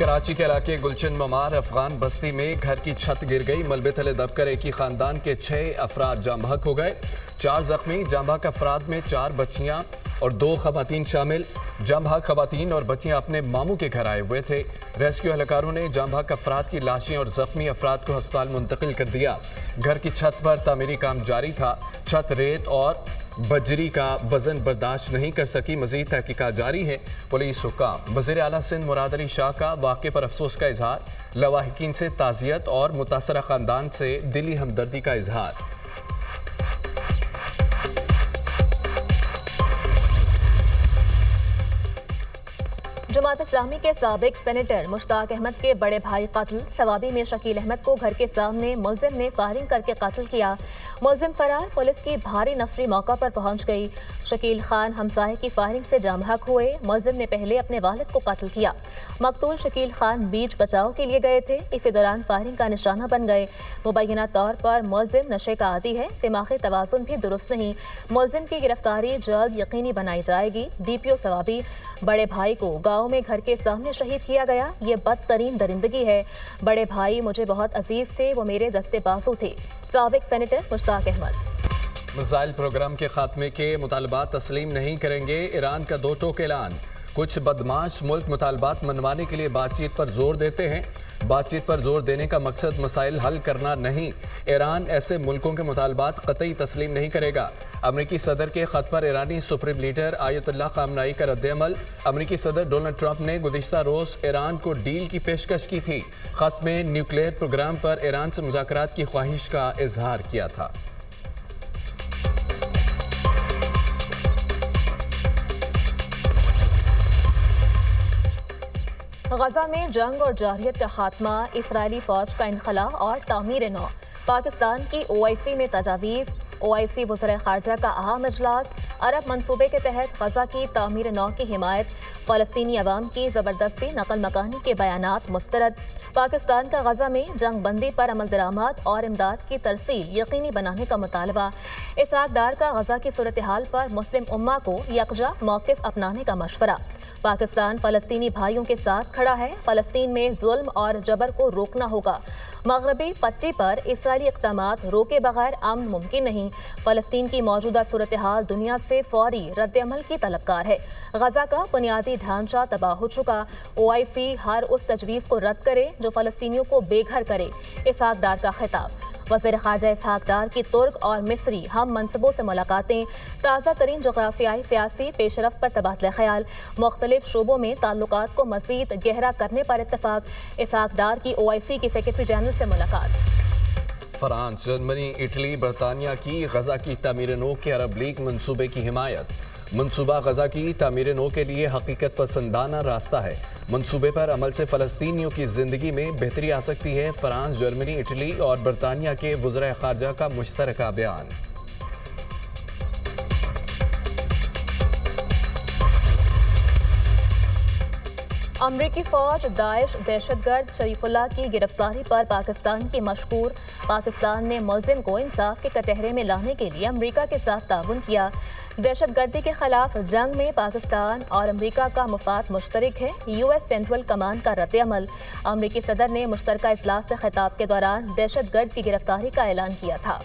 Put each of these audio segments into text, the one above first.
کراچی کے علاقے گلشن ممار افغان بستی میں گھر کی چھت گر گئی. ملبے تلے دب کر ایک ہی خاندان کے 6 افراد جاں بحق ہو گئے. 4 زخمی. جاں بحق افراد میں 4 بچیاں اور 2 خواتین شامل. جاں بحق خواتین اور بچیاں اپنے ماموں کے گھر آئے ہوئے تھے. ریسکیو اہلکاروں نے جاں بحق افراد کی لاشیں اور زخمی افراد کو ہسپتال منتقل کر دیا. گھر کی چھت پر تعمیری کام جاری تھا. چھت ریت اور بجری کا وزن برداشت نہیں کر سکی. مزید تحقیقات جاری ہے. پولیس حکام. وزیر اعلیٰ سندھ مراد علی شاہ کا واقعے پر افسوس کا اظہار. لواحقین سے تعزیت اور متاثرہ خاندان سے دلی ہمدردی کا اظہار. جماعت اسلامی کے سابق سینیٹر مشتاق احمد کے بڑے بھائی قتل. ثوابی میں شکیل احمد کو گھر کے سامنے ملزم نے فائرنگ کر کے قتل کیا. ملزم فرار. پولیس کی بھاری نفری موقع پر پہنچ گئی. شکیل خان ہمسائے کی فائرنگ سے جاں بحق ہوئے. ملزم نے پہلے اپنے والد کو قتل کیا. مقتول شکیل خان بیچ بچاؤ کے لیے گئے تھے. اسی دوران فائرنگ کا نشانہ بن گئے. مبینہ طور پر ملزم نشے کا عادی ہے. دماغی توازن بھی درست نہیں. ملزم کی گرفتاری جلد یقینی بنائی جائے گی. ڈی پی او ثوابی. بڑے بھائی کو گاؤں میں گھر کے سامنے شہید کیا گیا. یہ بدترین درندگی ہے. بڑے بھائی مجھے بہت عزیز تھے. وہ میرے دستے بازو تھے. سابق سینیٹر مشتاق احمد. میزائل پروگرام کے خاتمے کے مطالبات تسلیم نہیں کریں گے. ایران کا 2 ٹوک اعلان. کچھ بدماش ملک مطالبات منوانے کے لیے بات چیت پر زور دیتے ہیں. بات چیت پر زور دینے کا مقصد مسائل حل کرنا نہیں. ایران ایسے ملکوں کے مطالبات قطعی تسلیم نہیں کرے گا. امریکی صدر کے خط پر ایرانی سپریم لیڈر آیت اللہ خامنائی کا رد عمل. امریکی صدر ڈونلڈ ٹرمپ نے گزشتہ روز ایران کو ڈیل کی پیشکش کی تھی. خط میں نیوکلیئر پروگرام پر ایران سے مذاکرات کی خواہش کا اظہار کیا تھا. غزہ میں جنگ اور جارحیت کا خاتمہ. اسرائیلی فوج کا انخلا اور تعمیر نو. پاکستان کی OIC میں تجاویز. OIC وزرائے خارجہ کا اہم اجلاس. عرب منصوبے کے تحت غزہ کی تعمیر نو کی حمایت. فلسطینی عوام کی زبردستی نقل مکانی کے بیانات مسترد. پاکستان کا غزہ میں جنگ بندی پر عمل درآمد اور امداد کی ترسیل یقینی بنانے کا مطالبہ. اسحاق ڈار کا غزہ کی صورتحال پر مسلم امہ کو یکجا موقف اپنانے کا مشورہ. پاکستان فلسطینی بھائیوں کے ساتھ کھڑا ہے. فلسطین میں ظلم اور جبر کو روکنا ہوگا. مغربی پٹی پر اسرائیلی اقدامات روکے بغیر امن ممکن نہیں. فلسطین کی موجودہ صورتحال دنیا سے فوری رد عمل کی طلبگار ہے. غزہ کا بنیادی ڈھانچہ تباہ ہو چکا. OIC ہر اس تجویز کو رد کرے جو فلسطینیوں کو بے گھر کرے. اسحاق ڈار کا خطاب. وزیر خارجہ اسحاق ڈار کی ترک اور مصری ہم منصبوں سے ملاقاتیں. تازہ ترین جغرافیائی سیاسی پیش رفت پر تبادلہ خیال. مختلف شعبوں میں تعلقات کو مزید گہرا کرنے پر اتفاق. اسحاق ڈار کی OIC کی سیکرٹری جنرل سے ملاقات. فرانس، جرمنی، اٹلی، برطانیہ کی غزہ کی تعمیر نو کے عرب لیگ منصوبے کی حمایت. منصوبہ غزہ کی تعمیر نو کے لیے حقیقت پسندانہ راستہ ہے. منصوبے پر عمل سے فلسطینیوں کی زندگی میں بہتری آ سکتی ہے. فرانس، جرمنی، اٹلی اور برطانیہ کے وزرائے خارجہ کا مشترکہ بیان. امریکی فوج داعش دہشت گرد شریف اللہ کی گرفتاری پر پاکستان کی مشکور. پاکستان نے ملزم کو انصاف کے کٹہرے میں لانے کے لیے امریکہ کے ساتھ تعاون کیا. دہشت گردی کے خلاف جنگ میں پاکستان اور امریکہ کا مفاد مشترک ہے. US سینٹرل کمانڈ کا رد عمل. امریکی صدر نے مشترکہ اجلاس سے خطاب کے دوران دہشت گرد کی گرفتاری کا اعلان کیا تھا.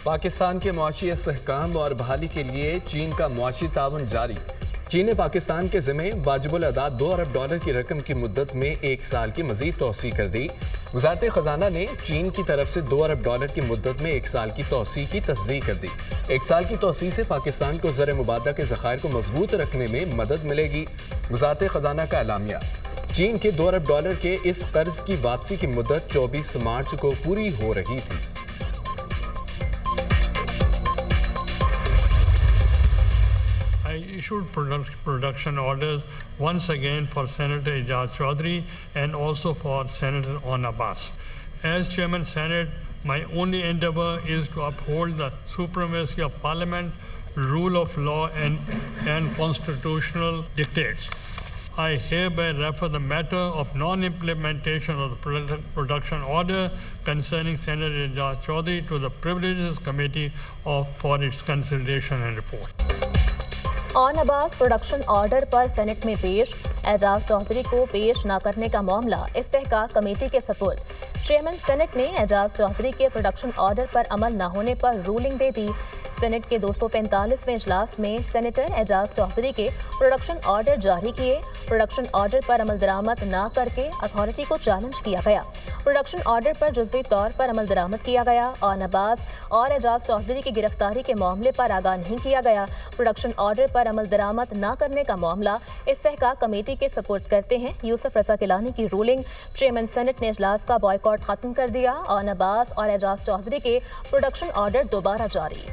پاکستان کے معاشی استحکام اور بحالی کے لیے چین کا معاشی تعاون جاری. چین نے پاکستان کے ذمہ واجب الادا $2 ارب کی رقم کی مدت میں 1 سال کی مزید توسیع کر دی. وزارت خزانہ نے چین کی طرف سے $2 ارب کی مدت میں 1 سال کی توسیع کی تصدیق کر دی. 1 سال کی توسیع سے پاکستان کو زر مبادلہ کے ذخائر کو مضبوط رکھنے میں مدد ملے گی. وزارت خزانہ کا اعلامیہ. چین کے $2 ارب کے اس قرض کی واپسی کی مدت 24 مارچ کو پوری ہو رہی تھی. I issued production orders once again for Senator Ijaz Chaudhry and also for Senator On Abbas. As Chairman Senate, my only endeavor is to uphold the supremacy of Parliament, rule of law and constitutional dictates. I hereby refer the matter of non-implementation of the production order concerning Senator Ijaz Chaudhry to the Privileges Committee for its consideration and report. On Abbas production order पर senate में पेश, एजाज चौधरी को पेश न करने का मामला इस्तेहकाक committee के सपुर्द। चेयरमैन सेनेट ने एजाज चौधरी के प्रोडक्शन ऑर्डर पर अमल न होने पर रूलिंग दे दी। सेनेट के 245वें इजलास में सेनेटर एजाज चौधरी के प्रोडक्शन ऑर्डर जारी किए। प्रोडक्शन ऑर्डर पर अमल दरामद न करके अथॉरिटी को चैलेंज किया गया। प्रोडक्शन ऑर्डर पर जुज़वी तौर पर अमल दरामद किया गया। ऑन अब्बास और एजाज चौधरी की गिरफ्तारी के मामले पर आगाह नहीं किया गया। प्रोडक्शन ऑर्डर पर अमल दरामद न करने का मामला इस्तेहकाक कमेटी के सपुर्द करते हैं यूसुफ रजा गिलानी की रूलिंग। चेयरमैन सेनेट ने इजलास का बॉयकॉट खत्म कर दिया। ऑन अब्बास और एजाज चौधरी के प्रोडक्शन ऑर्डर दोबारा जारी।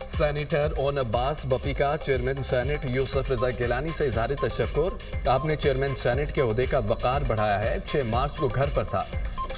सेनेटर ऑन अब्बास बपी का चेयरमैन सेनेट यूसुफ रजा गिलानी से इजहार तशक्कुर। आपने चेयरमैन सेनेट के ओहदे का वकार बढ़ाया है। 6 मार्च को घर पर था।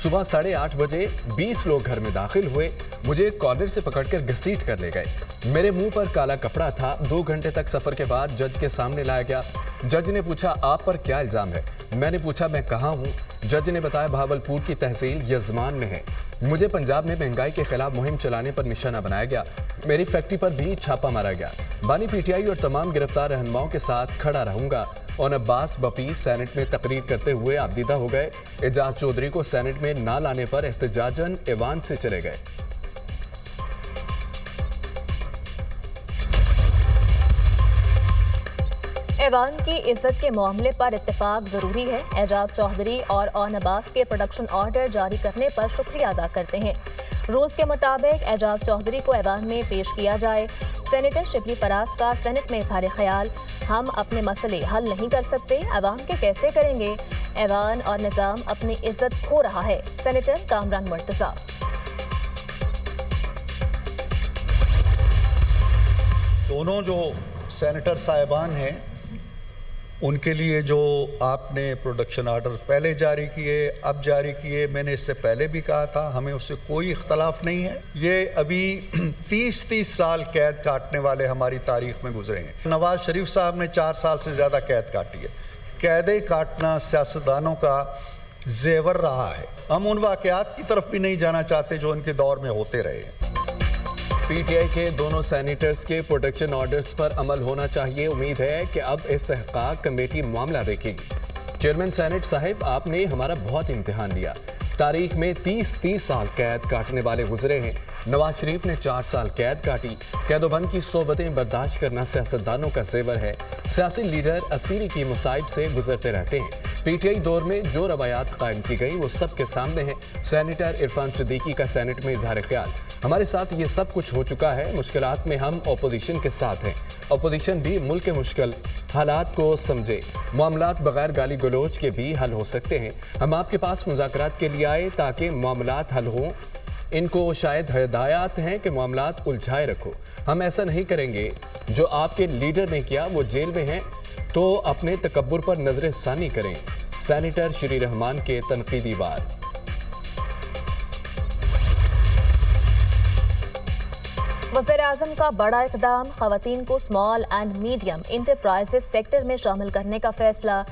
सुबह 8:30 बजे 20 लोग घर में दाखिल हुए। मुझे कॉलर से पकड़कर घसीट कर ले गए। मेरे मुंह पर काला कपड़ा था। 2 घंटे तक सफर के बाद जज के सामने लाया गया। जज ने पूछा, आप पर क्या इल्जाम है? मैंने पूछा, मैं कहाँ हूँ? जज ने बताया, भावलपुर की तहसील यजमान में है। मुझे पंजाब में महंगाई के खिलाफ मुहिम चलाने पर निशाना बनाया गया। मेरी फैक्ट्री पर भी छापा मारा गया। बानी पीटीआई और तमाम गिरफ्तार रहनुमाओं के साथ खड़ा रहूंगा। ऑन अब्बास बपी सेनेट में तकरीर करते हुए आबदीदा हो गए। एजाज चौधरी को सेनेट में ना लाने पर एहतजाजन ऐवान से चले गए। ऐवान की इज्जत के मामले पर इत्तेफाक जरूरी है। एजाज चौधरी और ऑन अब्बास के प्रोडक्शन ऑर्डर जारी करने पर शुक्रिया अदा करते हैं। रूल्स के मुताबिक एजाज चौधरी को ऐवान में पेश किया जाए। सेनेटर शिबली फराज का सेनेट में इजहार ख्याल, हम अपने मसले हल नहीं कर सकते, ऐवान के कैसे करेंगे? ऐवान और निज़ाम अपनी इज्जत खो रहा है। सेनेटर कामरान मुर्तज़ा। दोनों जो सेनेटर साहिबान हैं उनके लिए जो आपने प्रोडक्शन आर्डर पहले जारी किए, अब जारी किए, मैंने इससे पहले भी कहा था, हमें उससे कोई इख्तलाफ नहीं है। ये अभी 30 साल कैद काटने वाले हमारी तारीख में गुजरे हैं। नवाज शरीफ साहब ने 4 साल से ज़्यादा कैद काटी है। कैदे काटना सियासतदानों का जेवर रहा है। हम उन वाक़यात की तरफ भी नहीं जाना चाहते जो उनके दौर में होते रहे हैं। पीटीआई के दोनों सेनेटर्स के प्रोटेक्शन ऑर्डर्स पर अमल होना चाहिए। उम्मीद है कि अब इस्तेहकाक कमेटी मामला देखेगी। चेयरमैन सेनेट साहब, आपने हमारा बहुत इम्तिहान लिया। तारीख में 30 साल कैद काटने वाले गुजरे हैं। नवाज शरीफ ने 4 साल कैद काटी। कैदोबंद की सोबतें बर्दाश्त करना सियासतदानों का जेवर है। सियासी लीडर असीरी की मुसाइब से गुजरते रहते हैं। पीटीआई दौर में जो रवायात कायम की गई वो सबके सामने है। सेनेटर इरफान सिद्दीकी का सेनेट में इजहार ख्याल, हमारे साथ ये सब कुछ हो चुका है। मुश्किलात में हम अपोजिशन के साथ हैं। अपोजिशन भी मुल्क के मुश्किल हालात को समझे। मामलात बगैर गाली गलोच के भी हल हो सकते हैं। हम आपके पास मुज़ाकरात के लिए आए ताकि मामलात हल हों। इनको शायद हिदायत हैं कि मामलात उलझाए रखो। हम ऐसा नहीं करेंगे। जो आपके लीडर ने किया वो जेल में हैं, तो अपने तकब्बुर पर नजर सानी करें। सेनेटर श्री रहमान के तनकीदी बात। वज़ीर-ए-आज़म का बड़ा इक़दाम, ख़वातीन को small and medium enterprises sector में शामिल करने का फैसला।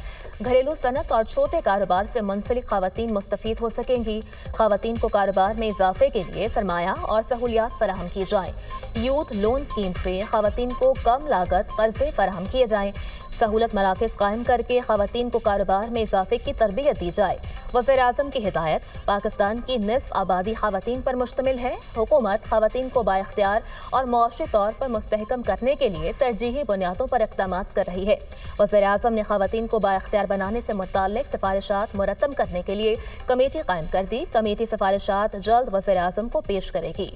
घरेलू सनत और छोटे कारोबार से मुंसलिक ख़वातीन मुस्तफ़ीद हो सकेंगी। ख़वातीन को कारोबार में इजाफे के लिए सरमाया और सहूलियात फराहम की जाएँ। यूथ लोन स्कीम से ख़वातीन को कम लागत कर्जे फराहम किए जाएँ। सहूलत मराकज़ कायम करके ख़वातीन को कारोबार में इजाफे की तरबियत दी जाए। वज़ीर-ए-आज़म की हिदायत, पाकिस्तान की निस्फ आबादी ख़वातीन पर मुश्तमिल है। हुकूमत ख़वातीन को बाइख्तियार और मुआशी तौर पर मुस्तहकम करने के लिए तरजीही बुनियादों पर इक़दामात कर रही है। वज़ीर-ए-आज़म ने ख़वातीन को बाइख्तियार बनाने से मुताल्लिक़ सिफारिशात मुरत्तब करने के लिए कमेटी कायम कर दी। कमेटी सिफारिशात जल्द वज़ीर-ए-आज़म को पेश करेगी।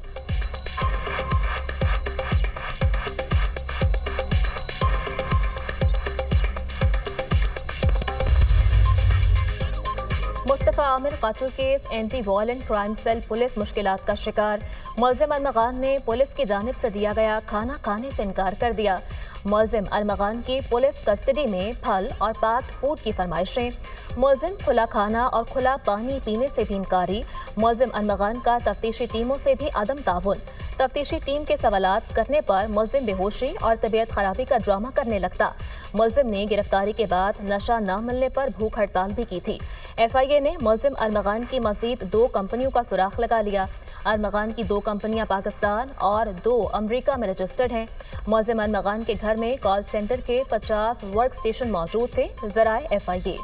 मुस्तफ़ा आमिर कत्ल case, anti violent crime cell police मुश्किलात का शिकार। मुल्ज़िम अरमगान ने पुलिस की जानिब से दिया गया खाना खाने से इनकार कर दिया। मुलजिम अरमगान की पुलिस कस्टडी में फल और पैक्ड फूड की फरमाइशें। मुलजिम खुला खाना और खुला पानी पीने से भी इनकारी। मुलजिम अरमगान का तफ्तीशी टीमों से भी अदम ताउन। तफ्तीशी टीम के सवालात करने पर मुलजिम बेहोशी और तबीयत खराबी का ड्रामा करने लगता। मुलजिम ने गिरफ्तारी के बाद नशा न मिलने पर भूख हड़ताल भी की थी। FIA ने मुलजिम अरमगान की मजीद 2 कंपनियों का सुराख लगा लिया। अरमगान की 2 कंपनियां पाकिस्तान और 2 अमेरिका में रजिस्टर्ड हैं। मुलजिम अरमगान के घर में कॉल सेंटर के 50 वर्क स्टेशन मौजूद थे। ज़राए FIA।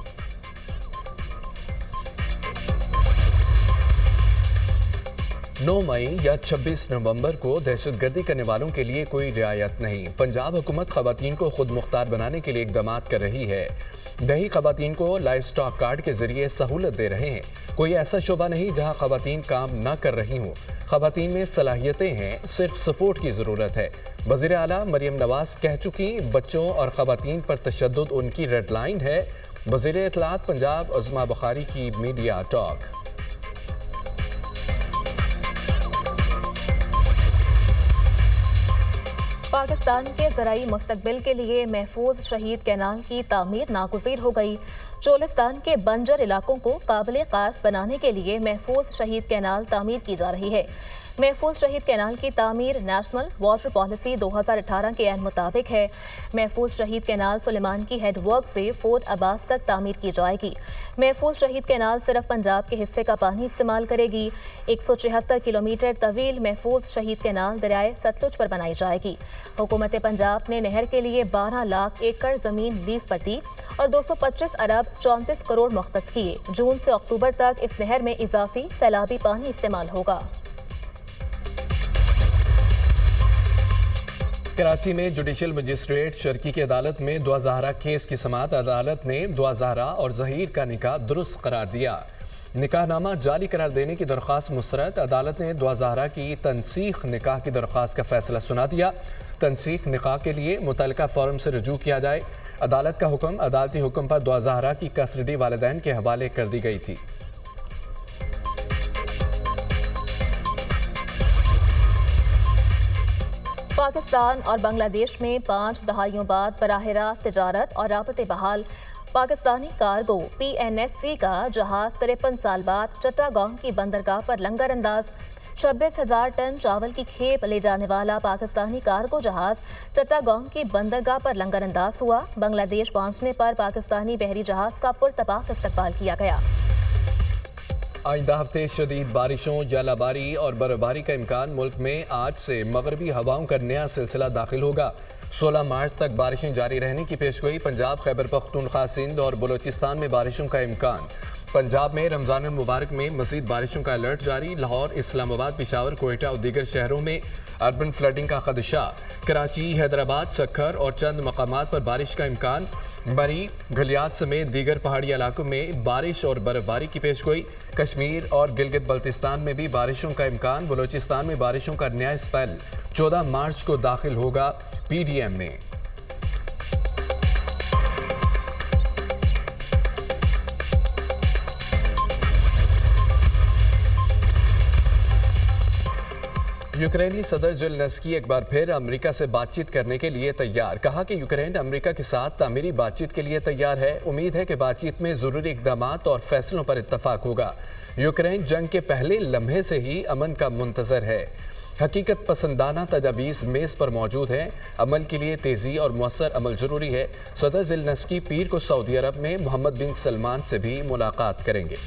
9 मई या 26 नवंबर को दहशतगर्दी करने वालों के लिए कोई रियायत नहीं। पंजाब हुकूमत खवातीन को खुद मुख्तार बनाने के लिए इकदाम कर रही है। दही खवातीन को लाइव स्टॉक कार्ड के जरिए सहूलत दे रहे हैं। कोई ऐसा शोबा नहीं जहां खवातीन काम न कर रही हों। खवातीन में सलाहियतें हैं, सिर्फ सपोर्ट की ज़रूरत है। वज़ीर आला मरियम नवाज कह चुकी, बच्चों और खवातीन पर तशद्दुद उनकी रेड लाइन है। वज़ीर इत्तलात पंजाब उज़्मा बुखारी की मीडिया टॉक। पाकिस्तान के ज़राई मुस्तकबिल के लिए महफूज शहीद कैनाल की तामीर नागुज़ीर हो गई। चोलिस्तान के बंजर इलाकों को काबिल काश्त बनाने के लिए महफूज शहीद कैनाल तामीर की जा रही है। महफूज शहीद कैनाल की तामीर नेशनल वाटर पॉलिसी 2018 के ऐन मुताबिक है। महफूज शहीद कैनाल सुलेमान की हेडवर्क से फोर्ट अब्बास तक तामीर की जाएगी। महफूज शहीद कैनाल सिर्फ पंजाब के हिस्से का पानी इस्तेमाल करेगी। 176 किलोमीटर तवील महफूज शहीद कैनाल दरियाए सतलुज पर बनाई जाएगी। हुकूमत पंजाब ने नहर के लिए 12 लाख एकड़ जमीन लीज पर दी और 225 अरब 34 करोड़ मुख्तस किए। जून से अक्टूबर तक इस नहर में इजाफी सैलाबी पानी इस्तेमाल होगा। कराची में जुडिशल मजिस्ट्रेट शर्की की अदालत में दुआ ज़हरा केस की समाअत अदालत ने दुआ ज़हरा और ज़हीर का निकाह दुरुस्त करार दिया। निकाहनामा जारी करार देने की दरख्वास्त मुस्तरद। अदालत ने दुआ ज़हरा की तनसीख निकाह की दरख्वास्त का फैसला सुना दिया। तनसीख निकाह के लिए मुतल्लिका फॉरम से रजू किया जाए। अदालत का हुक्म अदालती हुक्म पर दुआ ज़हरा की कस्टडी वालिदैन के हवाले कर दी गई थी। पाकिस्तान और बांग्लादेश में 5 दहाइयों बाद बराह रास्त तिजारत और राबते बहाल। पाकिस्तानी कार्गो PNSC का जहाज 53 साल बाद चट्टागोंग की बंदरगाह पर लंगर अंदाज। 26,000 टन चावल की खेप ले जाने वाला पाकिस्तानी कार्गो जहाज चट्टागोंग की बंदरगाह पर लंगर अंदाज हुआ। बांग्लादेश पहुंचने पर पाकिस्तानी बहरी जहाज का पुरतपाक इस्तकबाल किया गया। आइंदा हफ्ते शदीद बारिशों, जलाबारी और बर्फबारी का इम्कान। मुल्क में आज से मगरबी हवाओं का नया सिलसिला दाखिल होगा। 16 मार्च तक बारिशें जारी रहने की पेशगोई। पंजाब, खैबर पख्तूनख्वा, सिंध और बलोचिस्तान में बारिशों का इम्कान। पंजाब में रमज़ान मुबारक में मज़ीद बारिशों का अलर्ट जारी। लाहौर, इस्लामाबाद, पेशावर, कोयटा और दीगर शहरों में अर्बन फ्लडिंग का खदशा। कराची, हैदराबाद, सक्खर और चंद मकामात पर बारिश का इम्कान। मरी, घलियात समेत दीगर पहाड़ी इलाकों में बारिश और बर्फबारी की पेशगोई। कश्मीर और गिलगित बल्तिस्तान में भी बारिशों का इम्कान। बलोचिस्तान में बारिशों का नया स्पेल 14 मार्च को दाखिल होगा PDM में। यूक्रेनी सदर ज़ेलेंस्की एक बार फिर अमेरिका से बातचीत करने के लिए तैयार। कहा कि यूक्रेन अमेरिका के साथ तामीरी बातचीत के लिए तैयार है। उम्मीद है कि बातचीत में ज़रूरी इक़दामात और फैसलों पर इत्तफाक होगा। यूक्रेन जंग के पहले लम्हे से ही अमन का मुंतज़र है। हकीकत पसंदाना तजावीज़ मेज़ पर मौजूद हैं। अमल के लिए तेज़ी और मौसर अमल ज़रूरी है। सदर ज़ेलेंस्की पीर को सऊदी अरब में मोहम्मद बिन सलमान से भी मुलाकात करेंगे।